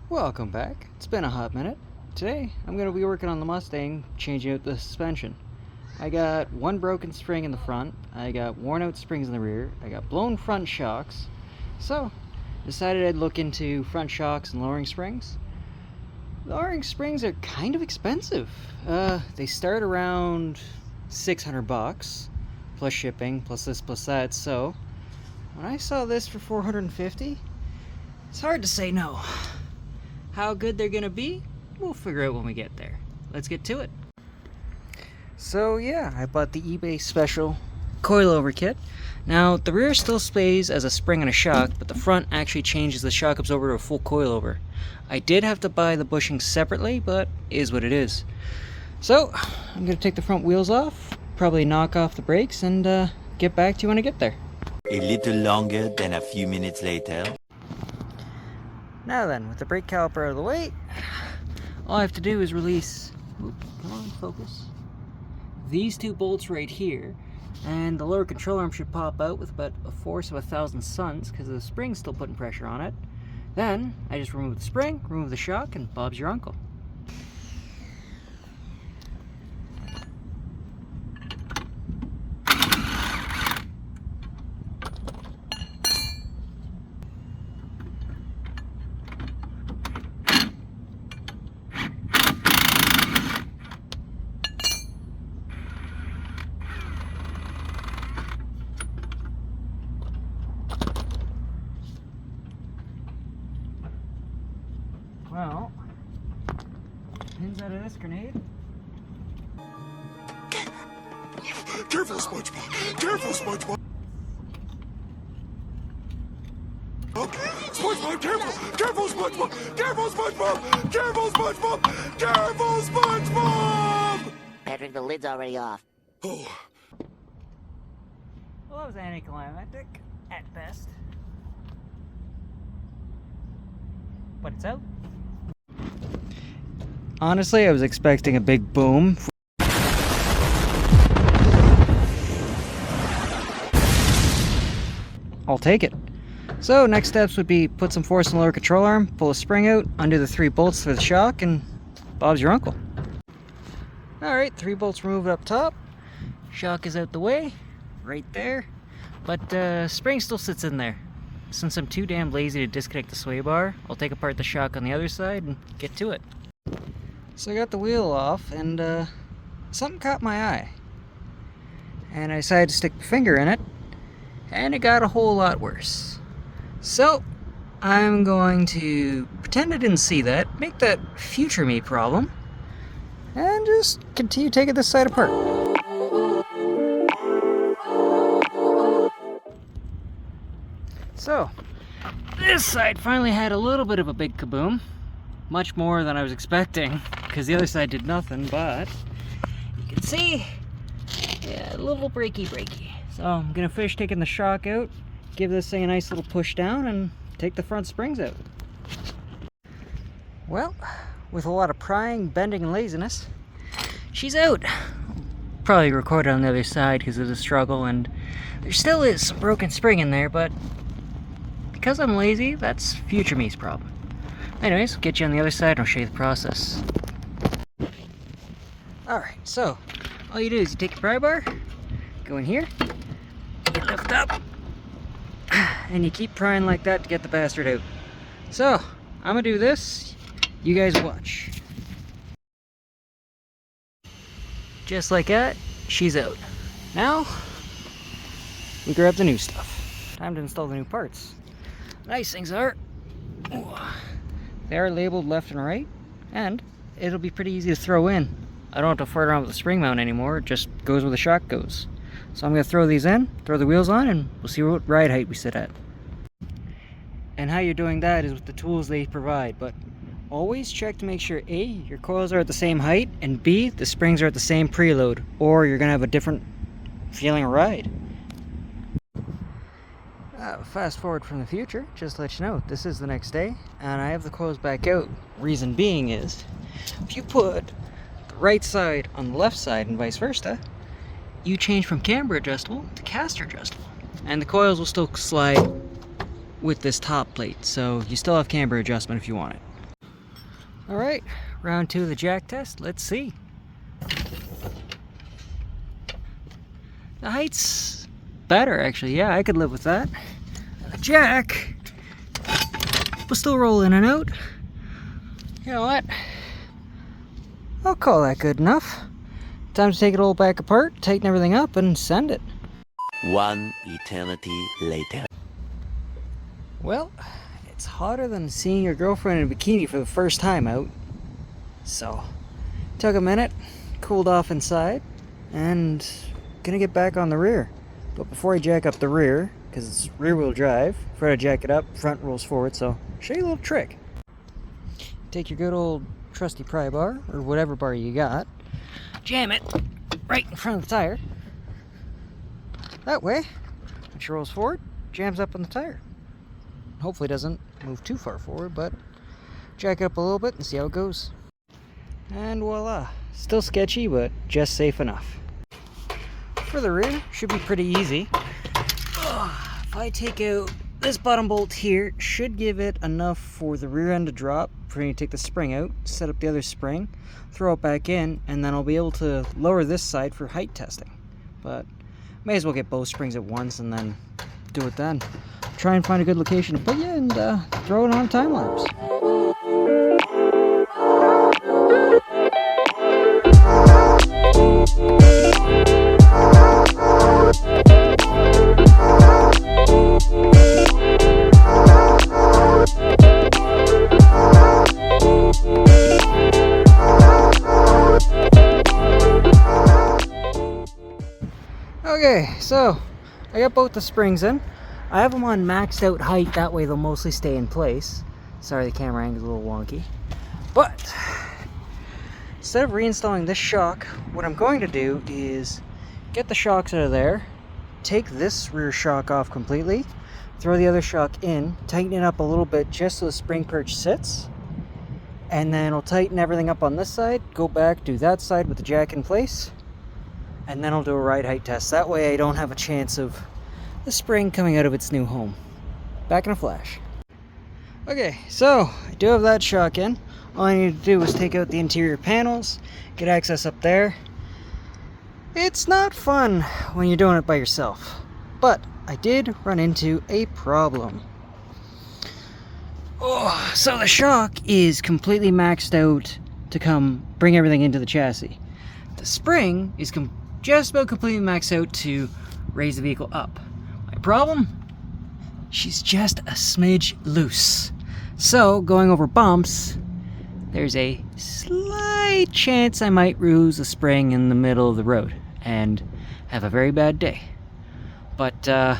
Welcome back. It's been a hot minute. Today I'm going to be working on the Mustang, changing out the suspension. I got one broken spring in the front, I got worn out springs in the rear, I got blown front shocks. So decided I'd look into front shocks and lowering springs. Lowering springs are kind of expensive. They start around $600 plus shipping, plus this plus that. So when I saw this for $450, it's hard to say no. How good they're gonna be, we'll figure out when we get there. Let's get to it. So yeah, I bought the eBay special coilover kit. Now the rear still stays as a spring and a shock, but the front actually changes the shock absorber to a full coilover. I did have to buy the bushings separately, but is what it is. So I'm gonna take the front wheels off, probably knock off the brakes, and get back to you when I get there. A little longer than a few minutes later. Now then, with the brake caliper out of the way, all I have to do is release, come on, focus, these two bolts right here, and the lower control arm should pop out with about a force of 1,000 suns because the spring's still putting pressure on it. Then I just remove the spring, remove the shock, and Bob's your uncle. Well, pins out of this grenade. Careful, SpongeBob! Careful, SpongeBob! SpongeBob, careful! Careful, SpongeBob! Careful, SpongeBob! Careful, SpongeBob! Careful, SpongeBob! Patrick, the lid's already off. Oh. Well, that was anticlimactic, at best. But it's out. Honestly, I was expecting a big boom. I'll take it. So next steps would be put some force in the lower control arm, pull a spring out, undo the 3 bolts for the shock, and Bob's your uncle. Alright, 3 bolts removed up top. Shock is out the way, right there. But spring still sits in there. Since I'm too damn lazy to disconnect the sway bar, I'll take apart the shock on the other side and get to it. So I got the wheel off, and something caught my eye. And I decided to stick my finger in it, and it got a whole lot worse. So I'm going to pretend I didn't see that, make that future me problem, and just continue taking this side apart. So this side finally had a little bit of a big kaboom. Much more than I was expecting, because the other side did nothing, but you can see, yeah, a little breaky. So I'm gonna finish taking the shock out, give this thing a nice little push down, and take the front springs out. Well, with a lot of prying, bending, and laziness, she's out. Probably record it on the other side because of the struggle, and there still is some broken spring in there, but because I'm lazy, that's future me's problem. Anyways, I'll get you on the other side and I'll show you the process. Alright, so all you do is you take your pry bar, go in here, you lift up, and you keep prying like that to get the bastard out. So, I'm gonna do this, you guys watch. Just like that, she's out. Now, we grab the new stuff. Time to install the new parts. Nice things are, they are labeled left and right, and it'll be pretty easy to throw in. I don't have to fart around with the spring mount anymore, it just goes where the shock goes. So I'm going to throw these in, throw the wheels on, and we'll see what ride height we sit at. And how you're doing that is with the tools they provide, but always check to make sure A, your coils are at the same height, and B, the springs are at the same preload, or you're going to have a different feeling ride. Fast forward from the future, just to let you know, this is the next day, and I have the coils back out. Reason being is, if you put the right side on the left side and vice versa, you change from camber adjustable to caster adjustable, and the coils will still slide with this top plate, so you still have camber adjustment if you want it. Alright, round 2 of the jack test. Let's see. The height's better, actually. Yeah, I could live with that. The jack will still roll in and out. You know what? I'll call that good enough. Time to take it all back apart, tighten everything up, and send it. One eternity later. Well, it's hotter than seeing your girlfriend in a bikini for the first time out. So, took a minute, cooled off inside, and gonna get back on the rear. But before I jack up the rear, because it's rear wheel drive, before I jack it up, front rolls forward, so show you a little trick. Take your good old trusty pry bar, or whatever bar you got, jam it right in front of the tire. That way, when she rolls forward, jams up on the tire. Hopefully doesn't move too far forward, but jack it up a little bit and see how it goes. And voila, still sketchy, but just safe enough. For the rear, should be pretty easy. If I take out this bottom bolt here, should give it enough for the rear end to drop, for me to take the spring out, set up the other spring, throw it back in, and then I'll be able to lower this side for height testing. But may as well get both springs at once and then do it then. Try and find a good location to put you and throw it on a time lapse. Okay, so I got both the springs in. I have them on maxed out height, that way they'll mostly stay in place. Sorry, the camera angle is a little wonky. But instead of reinstalling this shock, what I'm going to do is get the shocks out of there, take this rear shock off completely, throw the other shock in, tighten it up a little bit just so the spring perch sits, and then I'll tighten everything up on this side, go back, do that side with the jack in place, and then I'll do a ride height test. That way I don't have a chance of the spring coming out of its new home. Back in a flash. Okay, so I do have that shock in. All I need to do is take out the interior panels, get access up there. It's not fun when you're doing it by yourself, but I did run into a problem. Oh, so the shock is completely maxed out to bring everything into the chassis. The spring is just about completely maxed out to raise the vehicle up. My problem? She's just a smidge loose. So, going over bumps, there's a slight chance I might lose a spring in the middle of the road and have a very bad day. But, I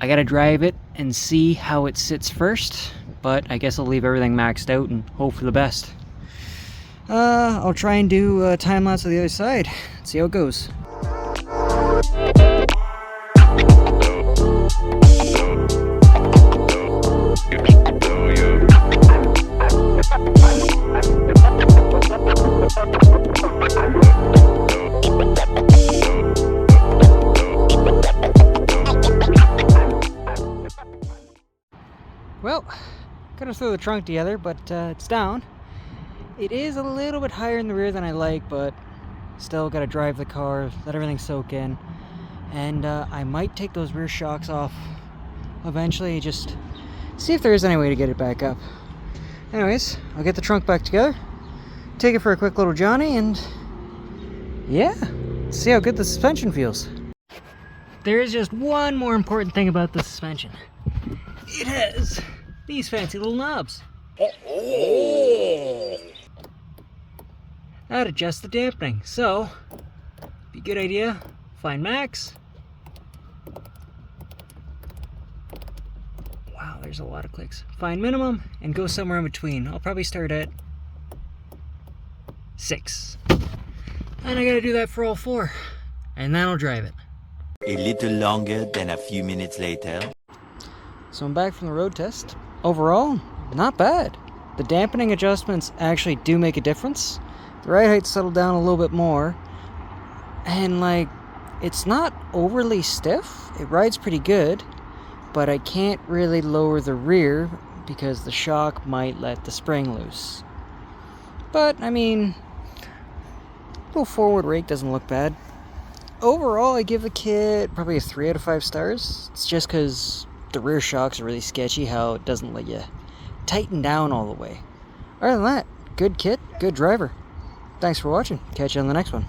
gotta drive it and see how it sits first, but I guess I'll leave everything maxed out and hope for the best. I'll try and do a time lapse of the other side, see how it goes. Well, gotta throw the trunk together, but it's down. It is a little bit higher in the rear than I like, but still gotta drive the car, let everything soak in. And I might take those rear shocks off eventually, just see if there is any way to get it back up. Anyways, I'll get the trunk back together, take it for a quick little Johnny, and yeah, see how good the suspension feels. There is just one more important thing about the suspension. It has these fancy little knobs. That adjusts the dampening, so be a good idea, find max. Wow, there's a lot of clicks. Find minimum and go somewhere in between. I'll probably start at 6. And I gotta do that for all 4. And then I'll drive it. A little longer than a few minutes later. So I'm back from the road test. Overall, not bad. The dampening adjustments actually do make a difference. The ride height settled down a little bit more. And like, it's not overly stiff. It rides pretty good. But I can't really lower the rear because the shock might let the spring loose. But, I mean, little forward rake doesn't look bad. Overall, I give the kit probably a 3 out of 5 stars. It's just because the rear shocks are really sketchy, how it doesn't let you tighten down all the way. Other than that, good kit, good driver. Thanks for watching. Catch you on the next one.